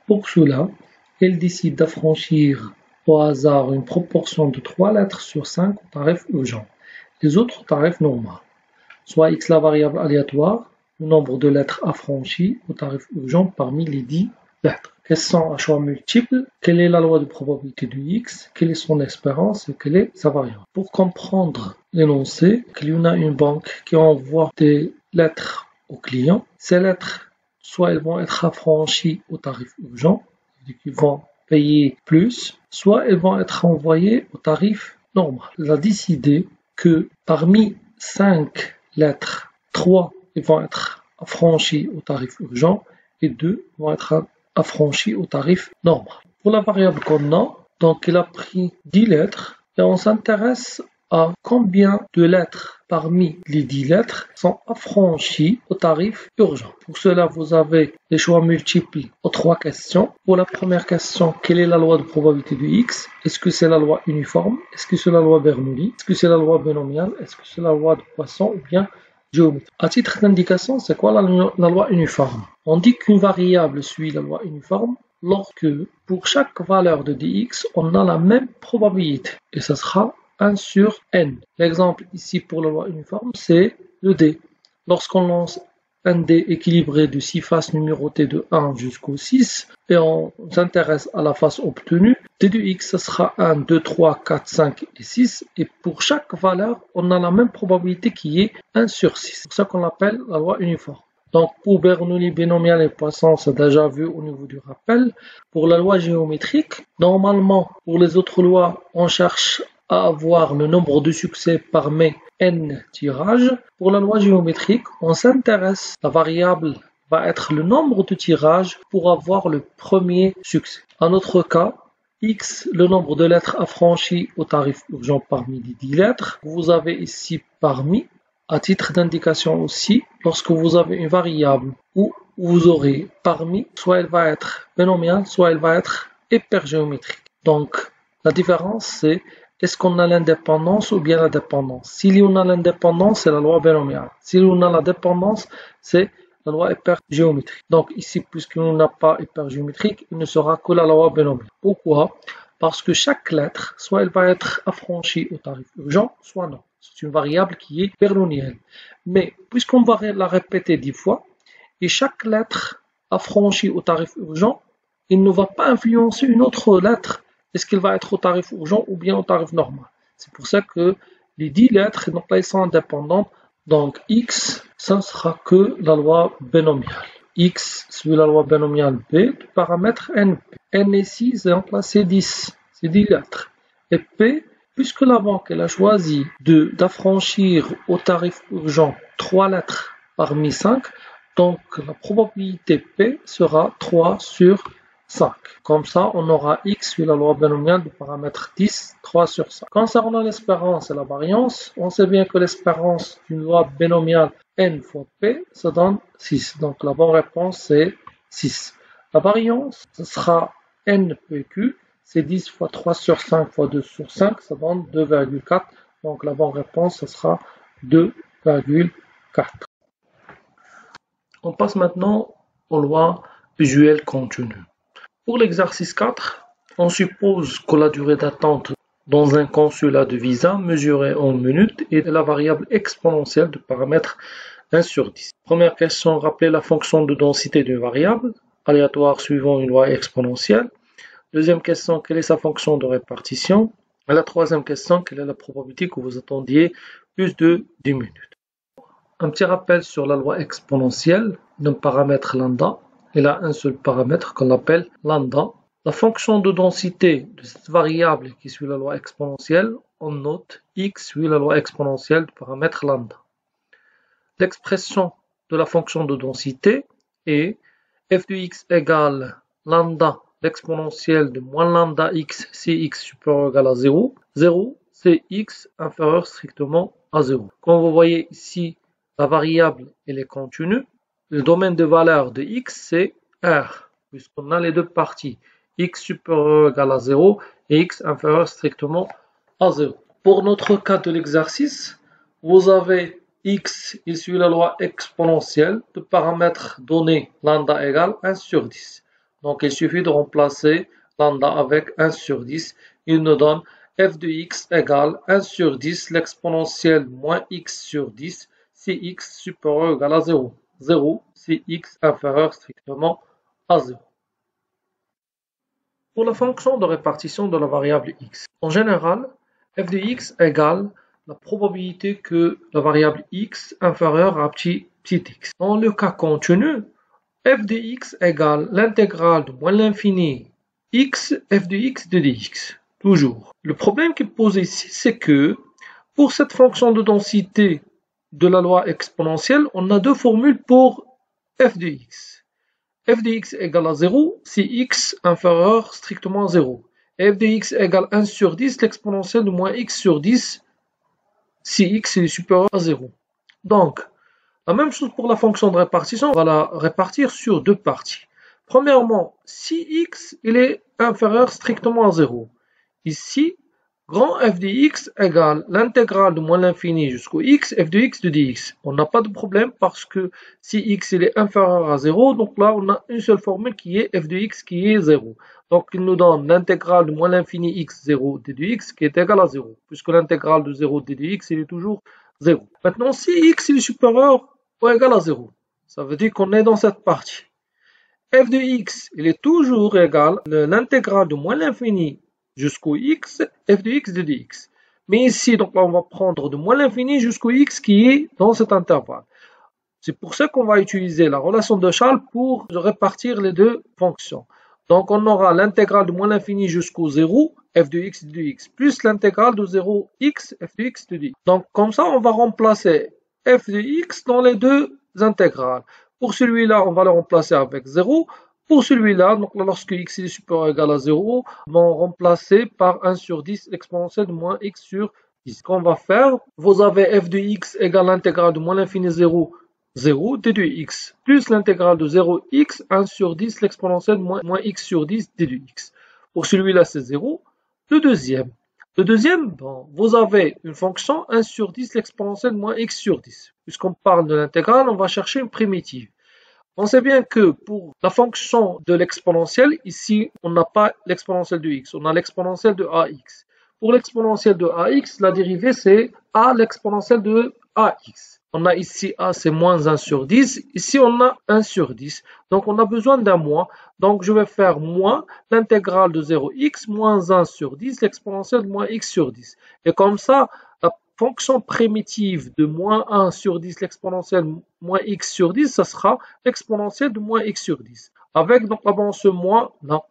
Pour cela, elle décide d'affranchir au hasard une proportion de 3 lettres sur 5 au tarif urgent, les autres au tarif normal, soit x la variable aléatoire, le nombre de lettres affranchies au tarif urgent parmi les 10 lettres. Question à choix multiple, quelle est la loi de probabilité de x, quelle est son espérance et quelle est sa variable. Pour comprendre l'énoncé, il y en a une banque qui envoie des lettres aux clients. Ces lettres, soit elles vont être affranchies au tarif urgent, c'est-à-dire qu'ils vont payer plus, soit elles vont être envoyées au tarif normal. Elle a décidé que parmi 5 lettres, 3 vont être affranchies au tarif urgent et 2 vont être affranchies au tarif normal. Pour la variable qu'on a, donc elle a pris 10 lettres et on s'intéresse à combien de lettres parmi les 10 lettres sont affranchies au tarif urgent. Pour cela, vous avez les choix multiples aux 3 questions. Pour la première question, quelle est la loi de probabilité de x? Est-ce que c'est la loi uniforme? Est-ce que c'est la loi Bernoulli? Est-ce que c'est la loi binomiale? Est-ce que c'est la loi de Poisson ou bien géométrique? À titre d'indication, c'est quoi la loi uniforme? On dit qu'une variable suit la loi uniforme lorsque pour chaque valeur de dx, on a la même probabilité. Et ça sera 1 sur n. L'exemple ici pour la loi uniforme, c'est le dé. Lorsqu'on lance un dé équilibré de 6 faces numérotées de 1 jusqu'au 6, et on s'intéresse à la face obtenue, d de x, ça sera 1, 2, 3, 4, 5 et 6, et pour chaque valeur, on a la même probabilité qui est 1 sur 6. C'est ça qu'on appelle la loi uniforme. Donc pour Bernoulli, binomial et Poisson, c'est déjà vu au niveau du rappel. Pour la loi géométrique, normalement, pour les autres lois, on cherche à avoir le nombre de succès parmi n tirages. Pour la loi géométrique, on s'intéresse, la variable va être le nombre de tirages pour avoir le premier succès. En notre cas, x, le nombre de lettres affranchies au tarif urgent parmi les 10 lettres. Vous avez ici parmi, à titre d'indication aussi, lorsque vous avez une variable où vous aurez parmi, soit elle va être binomiale, soit elle va être hypergéométrique. Donc, la différence c'est est-ce qu'on a l'indépendance ou bien la dépendance? S'il y en a l'indépendance, c'est la loi binomiale. S'il y en a la dépendance, c'est la loi hypergéométrique. Donc ici, puisqu'il n'y a pas hypergéométrique, il ne sera que la loi binomiale. Pourquoi? Parce que chaque lettre, soit elle va être affranchie au tarif urgent, soit non. C'est une variable qui est bernoullienne. Mais puisqu'on va la répéter 10 fois, et chaque lettre affranchie au tarif urgent, il ne va pas influencer une autre lettre. Est-ce qu'il va être au tarif urgent ou bien au tarif normal? C'est pour ça que les 10 lettres, donc là, elles sont indépendantes. Donc x, ça ne sera que la loi binomiale. X suit la loi binomiale B du paramètre NP. N ici, donc là, c'est 10. C'est 10 lettres. Et P, puisque la banque elle a choisi d'affranchir au tarif urgent 3 lettres parmi 5, donc la probabilité P sera 3 sur 5. Comme ça, on aura X sur la loi binomiale du paramètre 10, 3 sur 5. Concernant l'espérance et la variance, on sait bien que l'espérance d'une loi binomiale N fois P, ça donne 6. Donc la bonne réponse, c'est 6. La variance, ce sera NPQ, c'est 10 fois 3 sur 5 fois 2 sur 5, ça donne 2,4. Donc la bonne réponse, ce sera 2,4. On passe maintenant aux lois usuelles continues. Pour l'exercice 4, on suppose que la durée d'attente dans un consulat de visa mesurée en minutes est la variable exponentielle du paramètre 1 sur 10. Première question, rappelez la fonction de densité d'une variable aléatoire suivant une loi exponentielle. Deuxième question, quelle est sa fonction de répartition? Et la troisième question, quelle est la probabilité que vous attendiez plus de 10 minutes? Un petit rappel sur la loi exponentielle d'un paramètre lambda. Il a un seul paramètre qu'on appelle lambda. La fonction de densité de cette variable qui suit la loi exponentielle, on note x suit la loi exponentielle du paramètre lambda. L'expression de la fonction de densité est f de x égale lambda l'exponentielle de moins lambda x si x supérieur ou égal à 0. 0, c'est x inférieur strictement à 0. Comme vous voyez ici, la variable elle est continue. Le domaine de valeur de x, c'est R, puisqu'on a les deux parties, x supérieur ou égal à 0 et x inférieur strictement à 0. Pour notre cas de l'exercice, vous avez x, il suit la loi exponentielle de paramètre donné lambda égale 1 sur 10. Donc il suffit de remplacer lambda avec 1 sur 10. Il nous donne f de x égale 1 sur 10 l'exponentielle moins x sur 10 si x supérieur ou égal à 0. 0 si x inférieur strictement à 0. Pour la fonction de répartition de la variable x, en général, f de x égale la probabilité que la variable x inférieure à petit x. Dans le cas continu, f de x égale l'intégrale de moins l'infini x f de x de dx. Toujours. Le problème qui est posé ici, c'est que pour cette fonction de densité de la loi exponentielle, on a deux formules pour f de x. f de x égale à 0 si x inférieur strictement à 0. Et f de x égale 1 sur 10 l'exponentielle de moins x sur 10 si x est supérieur à 0. Donc, la même chose pour la fonction de répartition, on va la répartir sur deux parties. Premièrement, si x il est inférieur strictement à 0. Ici, grand f de x égale l'intégrale de moins l'infini jusqu'au x, f de x de dx. On n'a pas de problème parce que si x il est inférieur à 0, donc là on a une seule formule qui est f de x qui est 0. Donc il nous donne l'intégrale de moins l'infini x 0 d de x qui est égal à 0, puisque l'intégrale de 0 d de x il est toujours 0. Maintenant si x il est supérieur ou égal à 0, ça veut dire qu'on est dans cette partie. f de x il est toujours égal à l'intégrale de moins l'infini jusqu'au x, f de x de dx. Mais ici, donc là, on va prendre de moins l'infini jusqu'au x qui est dans cet intervalle. C'est pour ça qu'on va utiliser la relation de Charles pour répartir les deux fonctions. Donc, on aura l'intégrale de moins l'infini jusqu'au 0, f de x de dx, plus l'intégrale de 0x, f de x de dx. Donc, comme ça, on va remplacer f de x dans les deux intégrales. Pour celui-là, on va le remplacer avec 0. Pour celui-là, donc lorsque x est supérieur ou égal à 0, on va remplacer par 1 sur 10 exponentielle de moins x sur 10. Ce qu'on va faire, vous avez f de x égale l'intégrale de moins l'infini 0, 0 d de x, plus l'intégrale de 0x, 1 sur 10 l'exponentielle de moins x sur 10 d de x. Pour celui-là, c'est 0. Le deuxième, bon, vous avez une fonction 1 sur 10 l'exponentielle de moins x sur 10. Puisqu'on parle de l'intégrale, on va chercher une primitive. On sait bien que pour la fonction de l'exponentielle, ici, on n'a pas l'exponentielle de x, on a l'exponentielle de ax. Pour l'exponentielle de ax, la dérivée, c'est a l'exponentielle de ax. On a ici a, c'est moins 1 sur 10. Ici, on a 1 sur 10. Donc, on a besoin d'un moins. Donc, je vais faire moins l'intégrale de 0x moins 1 sur 10, l'exponentielle de moins x sur 10. Et comme ça, la fonction primitive de moins 1 sur 10, l'exponentielle moins x sur 10, ça sera l'exponentielle de moins x sur 10. Avec donc là-bas ce moins là,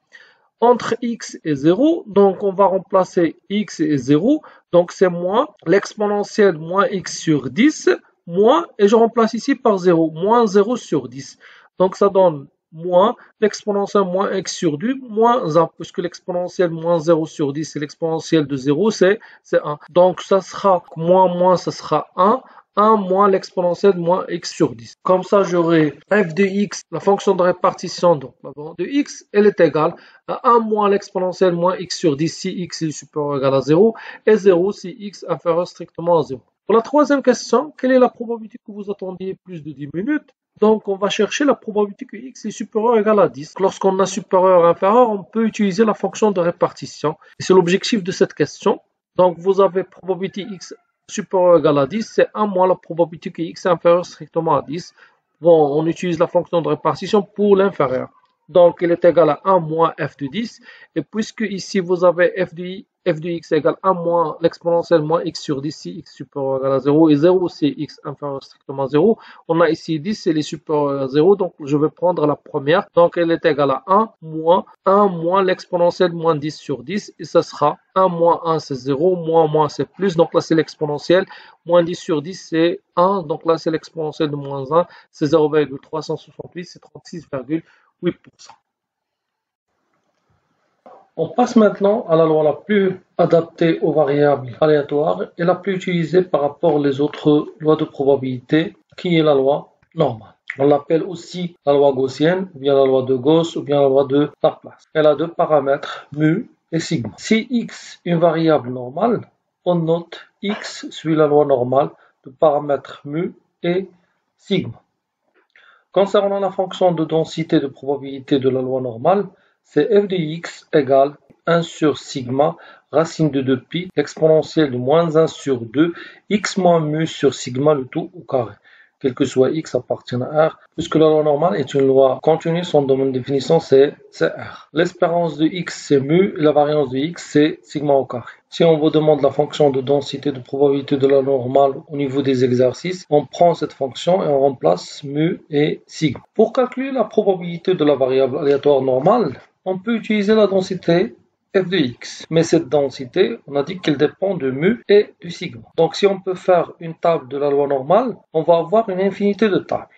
entre x et 0, donc on va remplacer x et 0, donc c'est moins l'exponentielle moins x sur 10, moins, et je remplace ici par 0, moins 0 sur 10. Donc ça donne moins l'exponentielle moins x sur 2 moins 1, puisque l'exponentielle moins 0 sur 10, c'est l'exponentielle de 0, c'est 1. Donc ça sera moins, ça sera 1. 1 moins l'exponentielle moins x sur 10. Comme ça, j'aurai f de x, la fonction de répartition donc, de x, elle est égale à 1 moins l'exponentielle moins x sur 10 si x est supérieur ou égal à 0, et 0 si x inférieur strictement à 0. Pour la troisième question, quelle est la probabilité que vous attendiez plus de 10 minutes? Donc, on va chercher la probabilité que x est supérieur ou égal à 10. Lorsqu'on a supérieur ou inférieur, on peut utiliser la fonction de répartition. C'est l'objectif de cette question. Donc, vous avez probabilité x supérieur ou égal à 10, c'est 1 moins la probabilité que x est inférieur strictement à 10. Bon, on utilise la fonction de répartition pour l'inférieur. Donc, il est égal à 1 moins f de 10. Et puisque ici, vous avez f de x égale 1 moins l'exponentielle moins x sur 10 si x supérieur ou égal à 0 et 0 si x inférieur strictement à 0. On a ici 10 et les supérieur à 0, donc je vais prendre la première. Donc elle est égale à 1 moins l'exponentielle moins 10 sur 10 et ça sera 1 moins 1 c'est 0, moins c'est plus, donc là c'est l'exponentielle, moins 10 sur 10 c'est 1, donc là c'est l'exponentielle de moins 1, c'est 0,368, c'est 36,8%. On passe maintenant à la loi la plus adaptée aux variables aléatoires et la plus utilisée par rapport aux autres lois de probabilité, qui est la loi normale. On l'appelle aussi la loi gaussienne, ou bien la loi de Gauss, ou bien la loi de Laplace. Elle a deux paramètres, mu et sigma. Si x est une variable normale, on note x suit la loi normale de paramètres mu et sigma. Concernant la fonction de densité de probabilité de la loi normale, c'est f de x égale 1 sur sigma, racine de 2pi, exponentielle de moins 1 sur 2, x moins mu sur sigma, le tout au carré. Quel que soit x appartient à R, puisque la loi normale est une loi continue, son domaine de définition c'est R. L'espérance de x c'est mu, et la variance de x c'est sigma au carré. Si on vous demande la fonction de densité de probabilité de la normale au niveau des exercices, on prend cette fonction et on remplace mu et sigma. Pour calculer la probabilité de la variable aléatoire normale, on peut utiliser la densité f de x. Mais cette densité, on a dit qu'elle dépend de mu et du sigma. Donc si on peut faire une table de la loi normale, on va avoir une infinité de tables.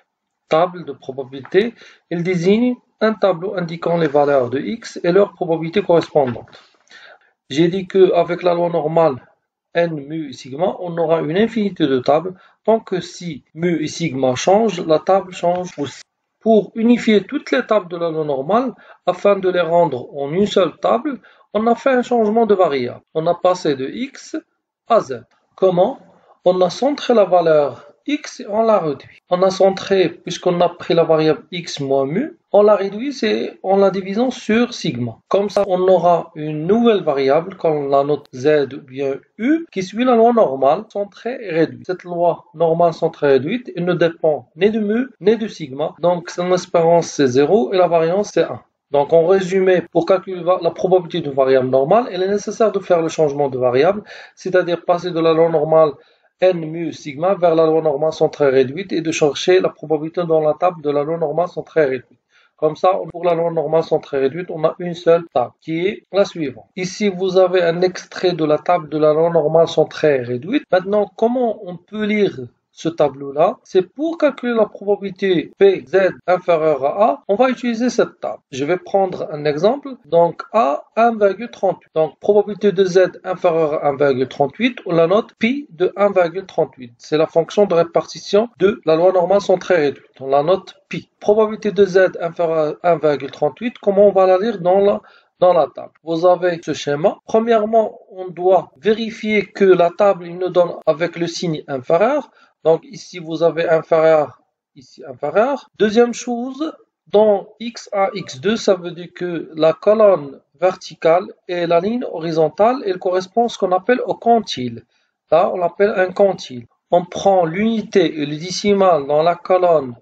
Table de probabilité, elle désigne un tableau indiquant les valeurs de x et leur probabilité correspondante. J'ai dit qu'avec la loi normale, n, mu et sigma, on aura une infinité de tables, tant que si mu et sigma changent, la table change aussi. Pour unifier toutes les tables de la loi normale, afin de les rendre en une seule table, on a fait un changement de variable. On a passé de x à z. Comment? On a centré la valeur x et on l'a réduit. On a centré, puisqu'on a pris la variable x moins mu, on l'a réduit en la divisant sur sigma. Comme ça, on aura une nouvelle variable, comme la note z ou bien u, qui suit la loi normale centrée et réduite. Cette loi normale centrée et réduite, elle ne dépend ni de mu, ni de sigma. Donc, son espérance, c'est 0 et la variance, c'est 1. Donc, en résumé, pour calculer la probabilité d'une variable normale, il est nécessaire de faire le changement de variable, c'est-à-dire passer de la loi normale n mu sigma vers la loi normale centrée réduite et de chercher la probabilité dans la table de la loi normale centrée réduite. Comme ça, pour la loi normale centrée réduite, on a une seule table qui est la suivante. Ici, vous avez un extrait de la table de la loi normale centrée réduite. Maintenant, comment on peut lire ce tableau-là? C'est pour calculer la probabilité Pz inférieure à A, on va utiliser cette table. Je vais prendre un exemple. Donc A 1,38. Donc probabilité de Z inférieure à 1,38 ou la note pi de 1,38. C'est la fonction de répartition de la loi normale centrée réduite. On la note pi. Probabilité de Z inférieure à 1,38, comment on va la lire dans la table? Vous avez ce schéma. Premièrement, on doit vérifier que la table il nous donne avec le signe inférieur. Donc ici, vous avez inférieur, ici inférieur. Deuxième chose, dans x1, x2, ça veut dire que la colonne verticale et la ligne horizontale, elles correspondent à ce qu'on appelle au quantile. Là, on l'appelle un quantile. On prend l'unité et le décimal dans la colonne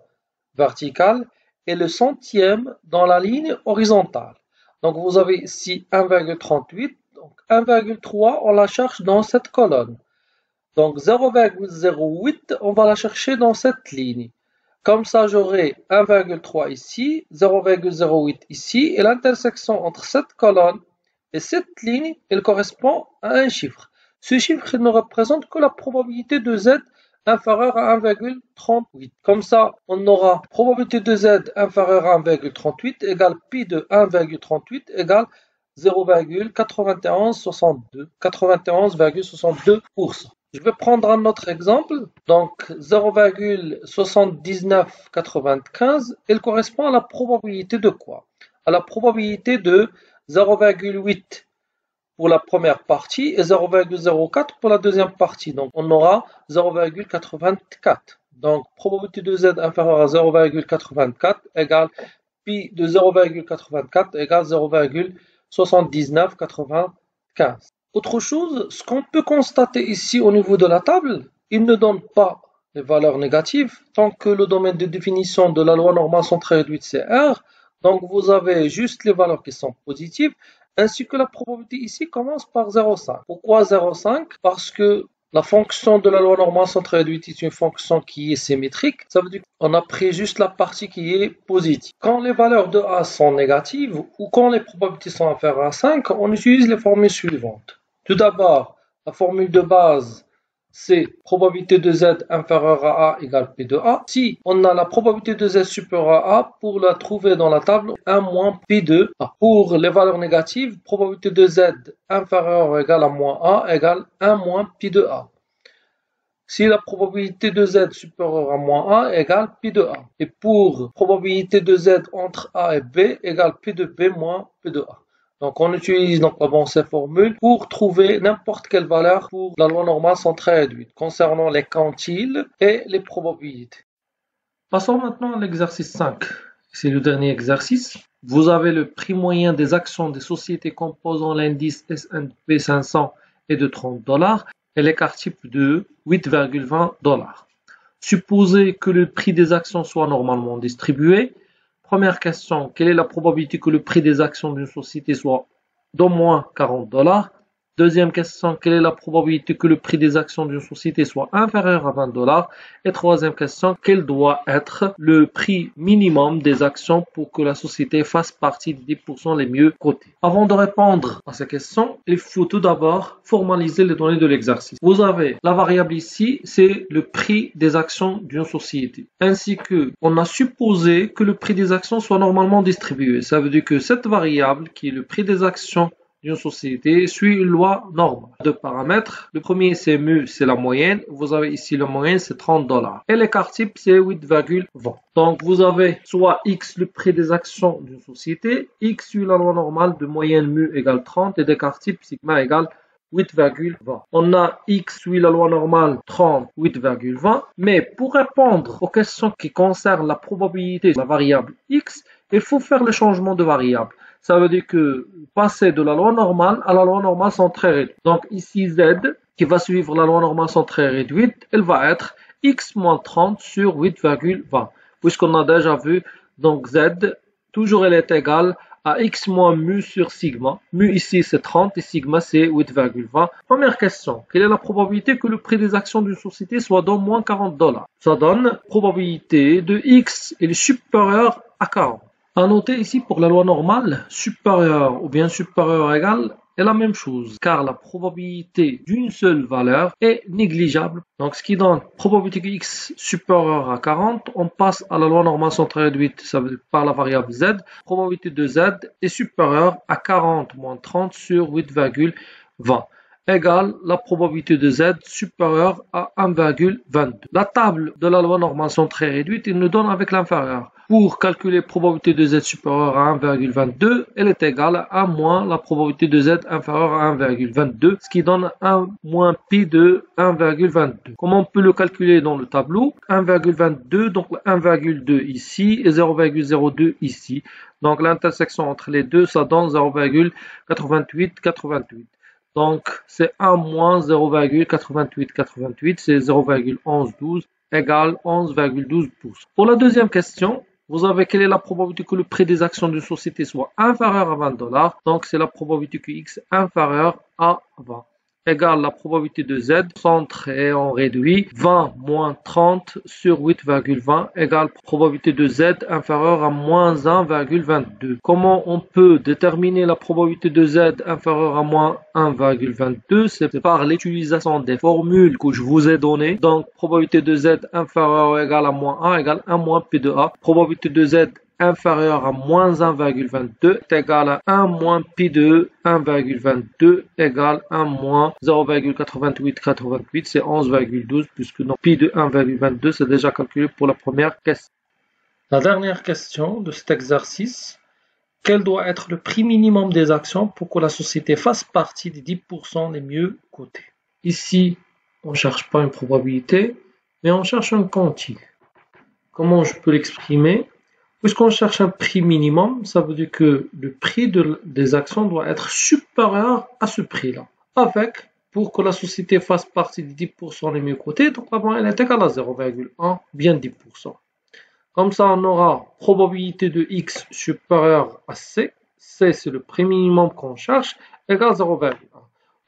verticale et le centième dans la ligne horizontale. Donc vous avez ici 1,38, donc 1,3, on la cherche dans cette colonne. Donc 0,08, on va la chercher dans cette ligne. Comme ça, j'aurai 1,3 ici, 0,08 ici, et l'intersection entre cette colonne et cette ligne, elle correspond à un chiffre. Ce chiffre ne représente que la probabilité de Z inférieur à 1,38. Comme ça, on aura probabilité de Z inférieure à 1,38 égale pi de 1,38 égale 0,9162. Je vais prendre un autre exemple. Donc 0,7995, il correspond à la probabilité de quoi? À la probabilité de 0,8 pour la première partie et 0,04 pour la deuxième partie. Donc on aura 0,84. Donc probabilité de Z inférieure à 0,84 égale pi de 0,84 égale 0,7995. Autre chose, ce qu'on peut constater ici au niveau de la table, il ne donne pas les valeurs négatives tant que le domaine de définition de la loi normale centrée réduite c'est R. Donc vous avez juste les valeurs qui sont positives, ainsi que la probabilité ici commence par 0,5. Pourquoi 0,5? Parce que la fonction de la loi normale centrée réduite est une fonction qui est symétrique. Ça veut dire qu'on a pris juste la partie qui est positive. Quand les valeurs de A sont négatives ou quand les probabilités sont inférieures à 5, on utilise les formules suivantes. Tout d'abord, la formule de base, c'est probabilité de Z inférieure à A égale P de A. Si on a la probabilité de Z supérieure à A, pour la trouver dans la table, 1 moins P de A. Pour les valeurs négatives, probabilité de Z inférieure ou égale à moins A égale 1 moins P de A. Si la probabilité de Z supérieure à moins A égale P de A. Et pour probabilité de Z entre A et B égale P de B moins P de A. Donc on utilise donc ces formules pour trouver n'importe quelle valeur pour la loi normale centrée réduite concernant les quantiles et les probabilités. Passons maintenant à l'exercice 5. C'est le dernier exercice. Vous avez le prix moyen des actions des sociétés composant l'indice S&P 500 est de $30 et l'écart type de 8,20$. Supposez que le prix des actions soit normalement distribué. Première question, quelle est la probabilité que le prix des actions d'une société soit d'au moins $40? Deuxième question, quelle est la probabilité que le prix des actions d'une société soit inférieur à $20? Et troisième question, quel doit être le prix minimum des actions pour que la société fasse partie des 10% les mieux cotés? Avant de répondre à ces questions, il faut tout d'abord formaliser les données de l'exercice. Vous avez la variable ici, c'est le prix des actions d'une société. Ainsi que, on a supposé que le prix des actions soit normalement distribué. Ça veut dire que cette variable, qui est le prix des actions d'une société, suit une loi normale. Deux paramètres. Le premier, c'est mu, c'est la moyenne. Vous avez ici la moyenne, c'est $30. Et l'écart type, c'est 8,20. Donc, vous avez soit X, le prix des actions d'une société, X suit la loi normale de moyenne mu égale 30 et d'écart type sigma égale 8,20. On a X suit la loi normale 30, 8,20. Mais pour répondre aux questions qui concernent la probabilité de la variable X, il faut faire le changement de variable. Ça veut dire que passer de la loi normale à la loi normale centrée réduite. Donc ici Z, qui va suivre la loi normale centrée réduite, elle va être X moins 30 sur 8,20. Puisqu'on a déjà vu, donc Z, toujours elle est égale à X moins mu sur sigma. Mu ici c'est 30 et sigma c'est 8,20. Première question, quelle est la probabilité que le prix des actions d'une société soit d'au moins $40? Ça donne probabilité de X est supérieur à 40. À noter ici pour la loi normale, supérieur ou bien supérieur à égal est la même chose, car la probabilité d'une seule valeur est négligeable. Donc ce qui donne probabilité que x supérieur à 40, on passe à la loi normale centrée réduite, ça veut dire par la variable z. Probabilité de z est supérieure à 40 moins 30 sur 8,20. Égale la probabilité de z supérieure à 1,22. La table de la loi normale centrée réduite, il nous donne avec l'inférieur. Pour calculer probabilité de z supérieure à 1,22, elle est égale à 1 moins la probabilité de z inférieure à 1,22, ce qui donne 1 moins pi de 1,22. Comment on peut le calculer dans le tableau? 1,22, donc 1,2 ici et 0,02 ici. Donc l'intersection entre les deux, ça donne 0,8888. Donc c'est 1 moins 0,8888, c'est 0,1112 égale 11,12%. Pour la deuxième question, vous avez quelle est la probabilité que le prix des actions d'une société soit inférieur à $20. Donc c'est la probabilité que x inférieur à 20 égale la probabilité de Z, centre et on réduit, 20 moins 30 sur 8,20 égale probabilité de Z inférieure à moins 1,22. Comment on peut déterminer la probabilité de Z inférieure à moins 1,22? C'est par l'utilisation des formules que je vous ai données. Donc, probabilité de Z inférieure ou égale à moins 1 égale 1 moins P de A. Probabilité de Z inférieur à moins 1,22 est égal à 1 moins pi de 1,22 égale 1 moins 0,8888, c'est 11,12 puisque non, pi de 1,22 c'est déjà calculé pour la première question. La dernière question de cet exercice, quel doit être le prix minimum des actions pour que la société fasse partie des 10% les mieux cotés? Ici, on ne cherche pas une probabilité, mais on cherche un quantile. Comment je peux l'exprimer? Puisqu'on cherche un prix minimum, ça veut dire que le prix des actions doit être supérieur à ce prix-là. Avec, pour que la société fasse partie des 10% les mieux cotés, donc la moyenne est égale à 0,1, bien 10%. Comme ça, on aura probabilité de X supérieure à C. C, c'est le prix minimum qu'on cherche, égale 0,1.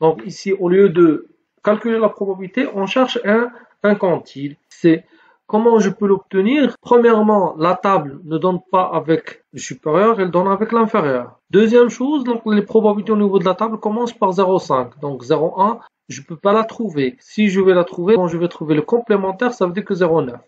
Donc ici, au lieu de calculer la probabilité, on cherche un quantile. C. Comment je peux l'obtenir? Premièrement, la table ne donne pas avec le supérieur, elle donne avec l'inférieur. Deuxième chose, donc les probabilités au niveau de la table commencent par 0,5. Donc 0,1, je ne peux pas la trouver. Si je vais la trouver, quand je vais trouver le complémentaire, ça veut dire que 0,9.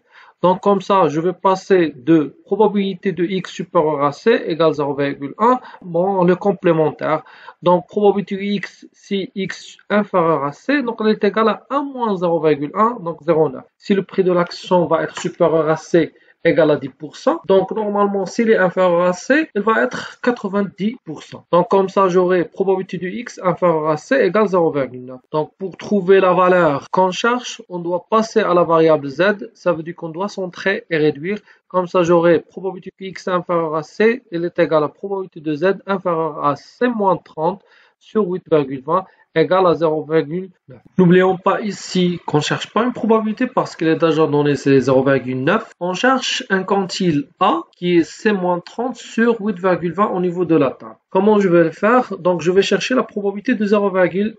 Donc comme ça, je vais passer de probabilité de X supérieur à C égale 0,1, bon, le complémentaire. Donc probabilité de X, si X inférieur à C, donc elle est égale à 1 moins 0,1, donc 0,9. Si le prix de l'action va être supérieur à C, égale à 10%. Donc, normalement, s'il est inférieur à C, il va être 90%. Donc, comme ça, j'aurai probabilité de X inférieur à C égale 0,9. Donc, pour trouver la valeur qu'on cherche, on doit passer à la variable Z. Ça veut dire qu'on doit centrer et réduire. Comme ça, j'aurai probabilité de X inférieur à C, il est égal à probabilité de Z inférieur à C moins 30 sur 8,20 égale à 0,9. N'oublions pas ici qu'on ne cherche pas une probabilité parce qu'elle est déjà donnée, c'est 0,9. On cherche un quantile A qui est C-30 sur 8,20 au niveau de la table. Comment je vais le faire? Donc je vais chercher la probabilité de 0,9.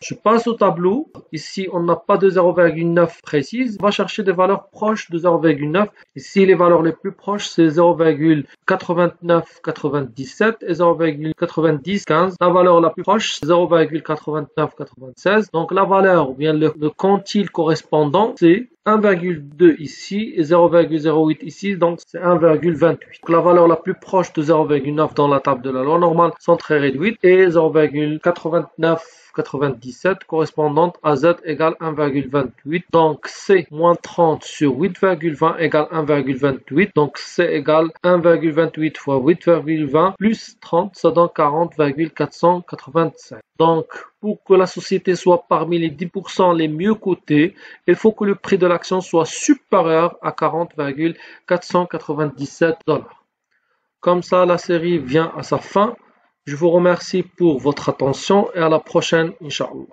Je passe au tableau. Ici, on n'a pas de 0,9 précise. On va chercher des valeurs proches de 0,9. Ici, les valeurs les plus proches, c'est 0,8997 et 0,9015. La valeur la plus proche, c'est 0,8996. Donc, la valeur, ou bien le quantile correspondant, c'est 1,2 ici et 0,08 ici, donc c'est 1,28. La valeur la plus proche de 0,9 dans la table de la loi normale sont très réduites et 0,8997 correspondante à Z égale 1,28. Donc C moins 30 sur 8,20 égale 1,28. Donc C égale 1,28 fois 8,20 plus 30, ça donne 40,485. Donc, pour que la société soit parmi les 10% les mieux cotés, il faut que le prix de l'action soit supérieur à 40,497 $. Comme ça, la série vient à sa fin. Je vous remercie pour votre attention et à la prochaine, Inch'Allah.